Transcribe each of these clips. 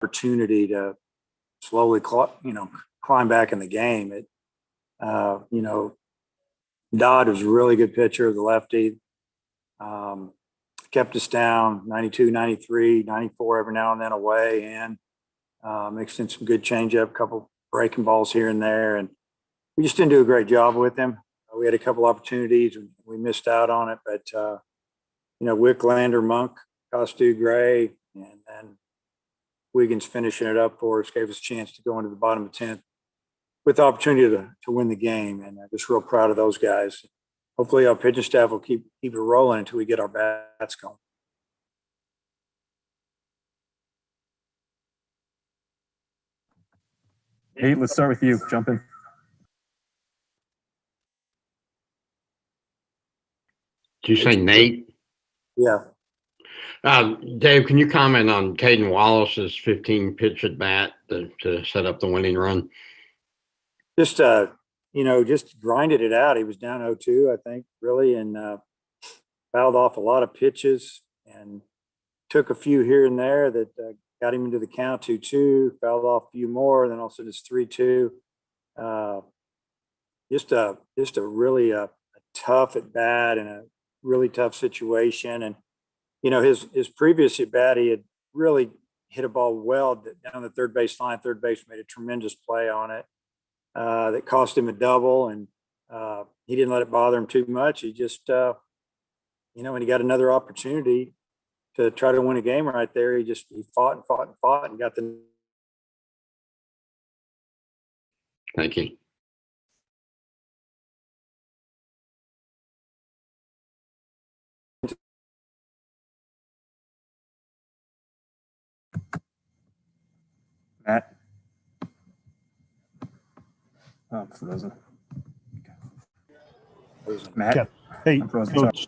opportunity to slowly, climb back in the game. Dodd was a really good pitcher, the lefty. Kept us down 92, 93, 94 every now and then away, and mixed in some good changeup, couple breaking balls here and there. And we just didn't do a great job with him. We had a couple opportunities and we missed out on it. But, Wicklander, Monk, Costu, Gray, and then Wiggins finishing it up for us gave us a chance to go into the bottom of the 10th with the opportunity to win the game. And I'm just real proud of those guys. Hopefully our pitching staff will keep it rolling until we get our bats going. Hey, let's start with you. Jump in. Did you say Nate? Yeah. Dave, can you comment on Caden Wallace's 15 pitch at bat to set up the winning run? Just grinded it out. He was down 0-2, I think, really, and fouled off a lot of pitches and took a few here and there that got him into the count 2-2, fouled off a few more, then all of a sudden it's 3-2. Just a really tough at bat and a really tough situation. And his previous at bat, he had really hit a ball well down the third base line. Third base made a tremendous play on it that cost him a double, and he didn't let it bother him too much. He just, when he got another opportunity to try to win a game right there, he fought and fought and fought and got the. Thank you. Matt. Oh, frozen. Matt. Yeah. Hey, Coach.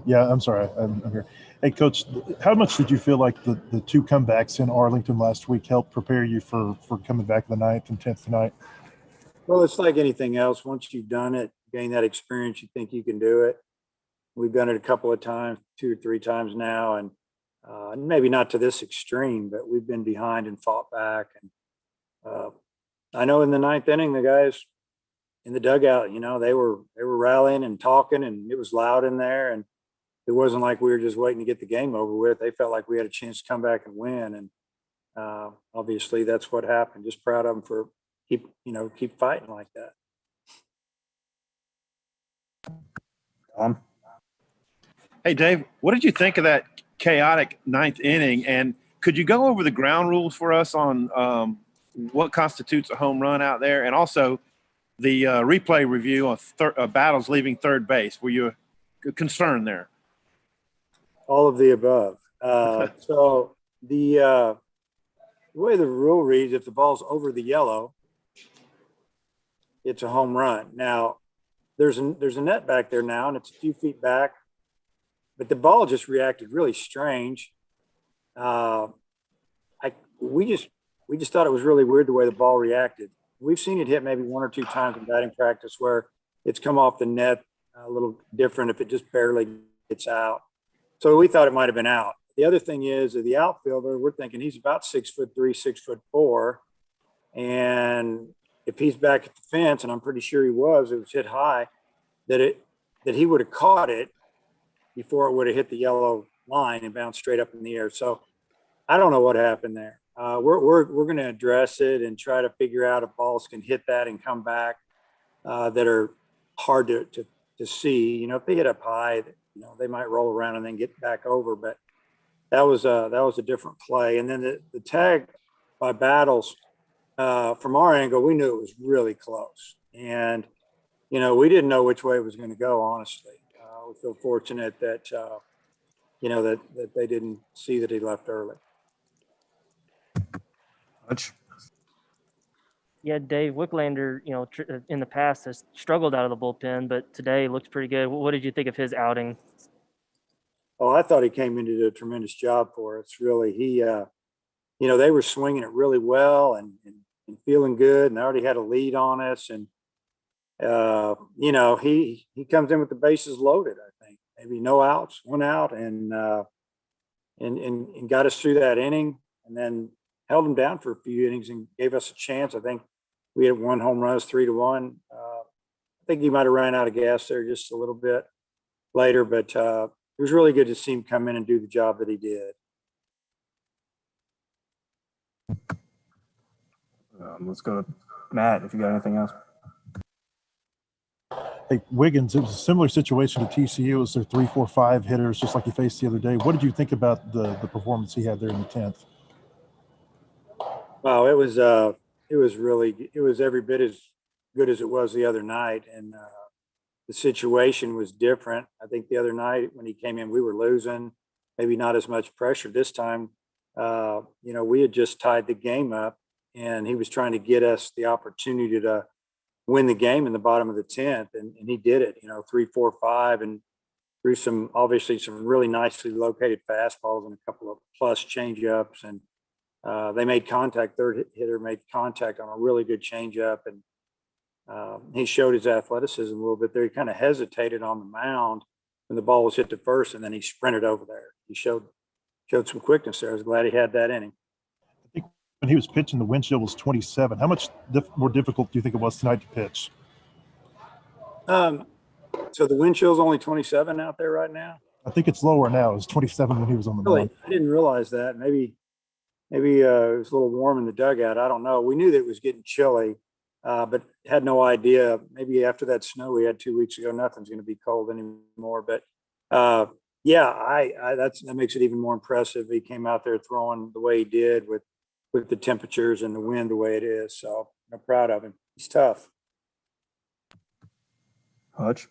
Yeah, I'm sorry. I'm here. Hey, Coach, how much did you feel like the two comebacks in Arlington last week helped prepare you for coming back the 9th and 10th tonight? Well, it's like anything else. Once you've done it, gain that experience, you think you can do it. We've done it a couple of times, 2 or 3 times now, and maybe not to this extreme, but we've been behind and fought back. And I know in the 9th inning, the guys in the dugout, they were rallying and talking, and it was loud in there. And it wasn't like we were just waiting to get the game over with. They felt like we had a chance to come back and win. And obviously that's what happened. Just proud of them for keep fighting like that. Hey, Dave, what did you think of that chaotic 9th inning? And could you go over the ground rules for us on what constitutes a home run out there? And also the replay review on Battles leaving third base. Were you concerned there? All of the above. So the way the rule reads, if the ball's over the yellow, it's a home run. Now, there's a net back there now, and it's a few feet back, but the ball just reacted really strange. We just thought it was really weird the way the ball reacted. We've seen it hit maybe 1 or 2 times in batting practice where it's come off the net a little different if it just barely gets out. So we thought it might have been out. The other thing is the outfielder, we're thinking he's about 6'3", 6'4", and if he's back at the fence, and I'm pretty sure he was, it was hit high, that he would have caught it before it would have hit the yellow line and bounced straight up in the air. So I don't know what happened there. We're going to address it and try to figure out if balls can hit that and come back that are hard to see. If they hit up high, they might roll around and then get back over. But that was a different play. And then the tag by Battles, from our angle, we knew it was really close. And, we didn't know which way it was going to go, honestly. We feel fortunate that, that they didn't see that he left early. Yeah, Dave Wicklander, in the past has struggled out of the bullpen, but today looks pretty good. What did you think of his outing? Oh, I thought he came in to do a tremendous job for us. Really, they were swinging it really well and feeling good, and they already had a lead on us. And he comes in with the bases loaded. I think maybe no outs, 1 out, and got us through that inning. And then held them down for a few innings and gave us a chance. I think we had one home run, 3-1. I think he might have ran out of gas there just a little bit later, but it was really good to see him come in and do the job that he did. Let's go to Matt, if you got anything else. Hey, Wiggins, it was a similar situation to TCU. It was their 3, 4, 5 hitters, just like you faced the other day. What did you think about the performance he had there in the 10th? Wow, it was really, it was every bit as good as it was the other night. And the situation was different. I think the other night when he came in, we were losing, maybe not as much pressure. This time, we had just tied the game up and he was trying to get us the opportunity to win the game in the bottom of the 10th. And he did it, 3, 4, 5, and threw some really nicely located fastballs and a couple of plus changeups. And they made contact. Third hitter made contact on a really good changeup. And he showed his athleticism a little bit there. He kind of hesitated on the mound when the ball was hit to first, and then he sprinted over there. He showed some quickness there. I was glad he had that inning. I think when he was pitching, the wind chill was 27. How much more difficult do you think it was tonight to pitch? So the wind chill's only 27 out there right now? I think it's lower now. It was 27 when he was on the Really? mound. I didn't realize that. Maybe it was a little warm in the dugout. I don't know. We knew that it was getting chilly, but had no idea. Maybe after that snow we had 2 weeks ago, nothing's going to be cold anymore. But that makes it even more impressive. He came out there throwing the way he did with the temperatures and the wind the way it is. So I'm proud of him. He's tough. Hutch?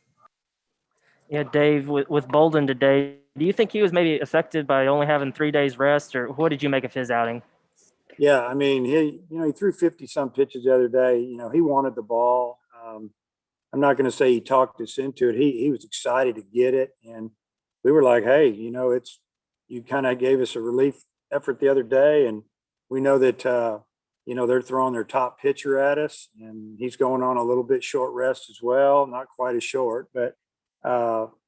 Yeah, Dave, with Bolden today, do you think he was maybe affected by only having 3 days rest, or what did you make of his outing? Yeah, I mean, he threw 50 some pitches the other day. He wanted the ball. I'm not going to say he talked us into it. He was excited to get it, and we were like, hey, you kind of gave us a relief effort the other day, and we know that they're throwing their top pitcher at us, and he's going on a little bit short rest as well. Not quite as short, but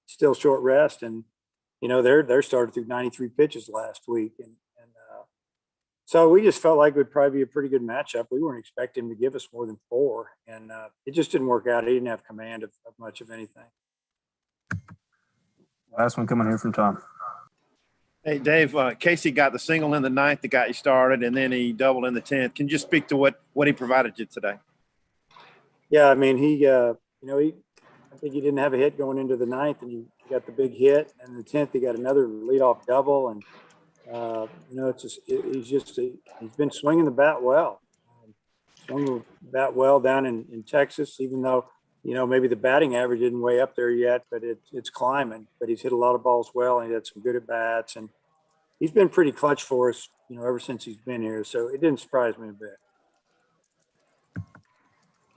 still short rest. And they're started through 93 pitches last week, and so we just felt like it would probably be a pretty good matchup. We weren't expecting him to give us more than 4, and it just didn't work out. He didn't have command of much of anything. Last one coming here from Tom. Hey, Dave, Casey got the single in the 9th that got you started, and then he doubled in the 10th. Can you just speak to what he provided you today? Yeah, I mean, I think he didn't have a hit going into the 9th, and he got the big hit. And the 10th, he got another leadoff double. And, he's been swinging the bat well. Swinging the bat well down in Texas, even though, maybe the batting average isn't way up there yet, but it's climbing. But he's hit a lot of balls well, and he had some good at-bats. And he's been pretty clutch for us, ever since he's been here. So it didn't surprise me a bit.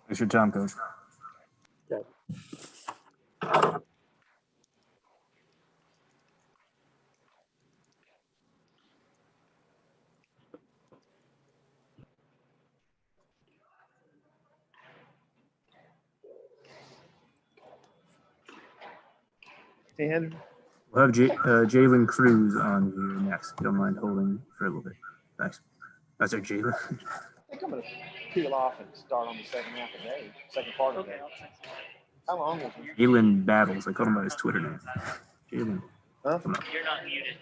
It's your time, Coach. Okay. And We'll have Jalen Cruz on here next. If you don't mind holding for a little bit. Thanks. That's our Jalen. I think I'm going to peel off and start on the second half of the day, second part of the day. How long was it? Jalen Battles. I called him by his Twitter name. Jalen. Huh? You're not muted.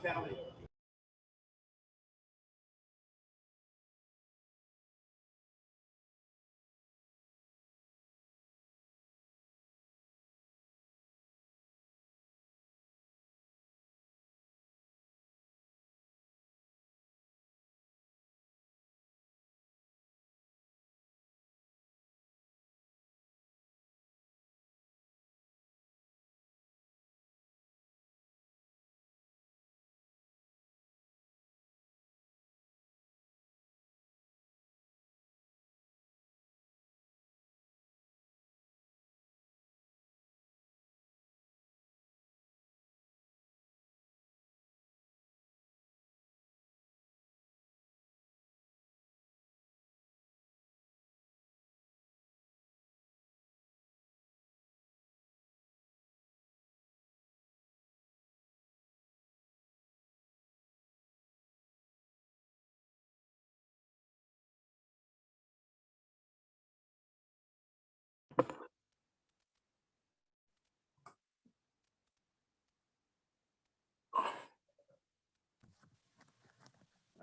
County.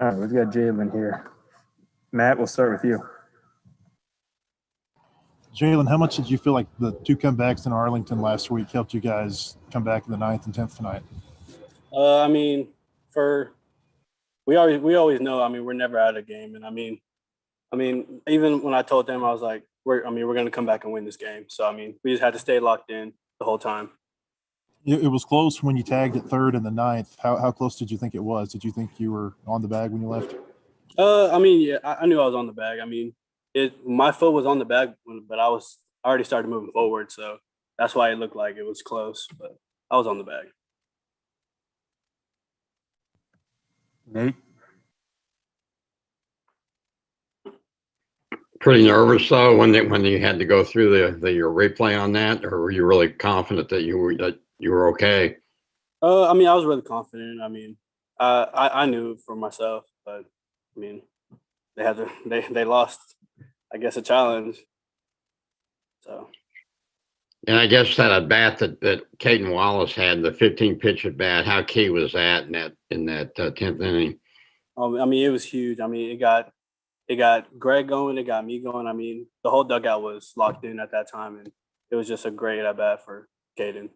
All right, we've got Jalen here. Matt, we'll start with you. Jalen, how much did you feel like the two comebacks in Arlington last week helped you guys come back in the 9th and 10th tonight? I mean, we always know. I mean, we're never out of the game, and I mean, even when I told them, I was like, we're going to come back and win this game. So I mean, we just had to stay locked in the whole time. It was close when you tagged at 3rd and the 9th. How close did you think it was? Did you think you were on the bag when you left? I mean, yeah, I knew I was on the bag. I mean, my foot was on the bag, but I already started moving forward, so that's why it looked like it was close. But I was on the bag. Nate? Pretty nervous though when you had to go through your replay on that, or were you really confident that you were okay? I mean, I was really confident. I mean, I knew for myself, but I mean, they lost, I guess, a challenge. So. And I guess that at bat that Caden Wallace had, the 15 pitch at bat, how key was that in that 10th inning? I mean, it was huge. I mean, it got Greg going, it got me going. I mean, the whole dugout was locked in at that time, and it was just a great at bat for Caden.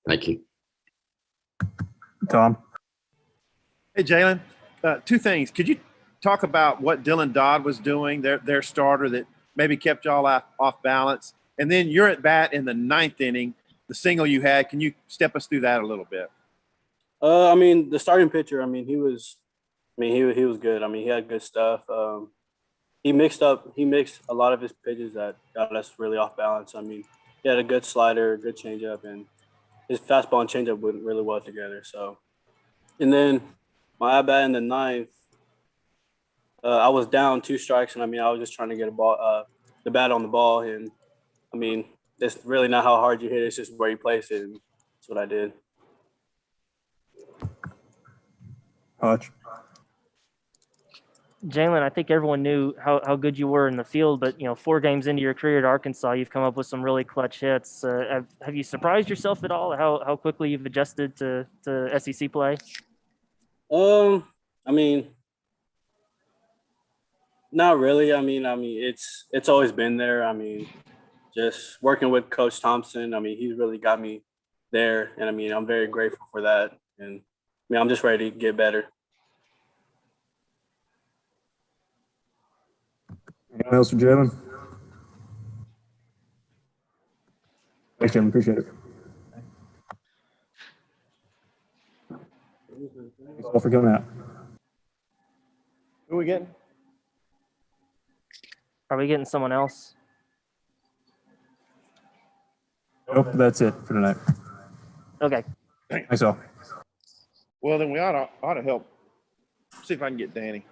Thank you. Tom? Hey, Jalen, two things. Could you talk about what Dylan Dodd was doing, their starter that maybe kept y'all off balance? And then you're at bat in the 9th inning, the single you had. Can you step us through that a little bit? I mean, the starting pitcher. I mean, he was good. I mean, he had good stuff. He mixed a lot of his pitches that got us really off balance. I mean, he had a good slider, a good changeup, and his fastball and changeup went really well together. So, and then my at bat in the 9th, I was down 2 strikes, and I mean, I was just trying to get the bat on the ball, and I mean, it's really not how hard you hit it; it's just where you place it. And that's what I did. Hutch? Jalen, I think everyone knew how good you were in the field, but 4 games into your career at Arkansas, you've come up with some really clutch hits. Have you surprised yourself at all how quickly you've adjusted to SEC play? I mean, not really. I mean, it's always been there. I mean, just working with Coach Thompson. I mean, he's really got me there, and I mean, I'm very grateful for that. And I mean, I'm just ready to get better. Anyone else for Jalen? Thanks, Jalen. Appreciate it. Thanks all for coming out. Who are we getting? Are we getting someone else? Nope, that's it for tonight. Okay. Thanks all. Well, then we ought to help. See if I can get Danny.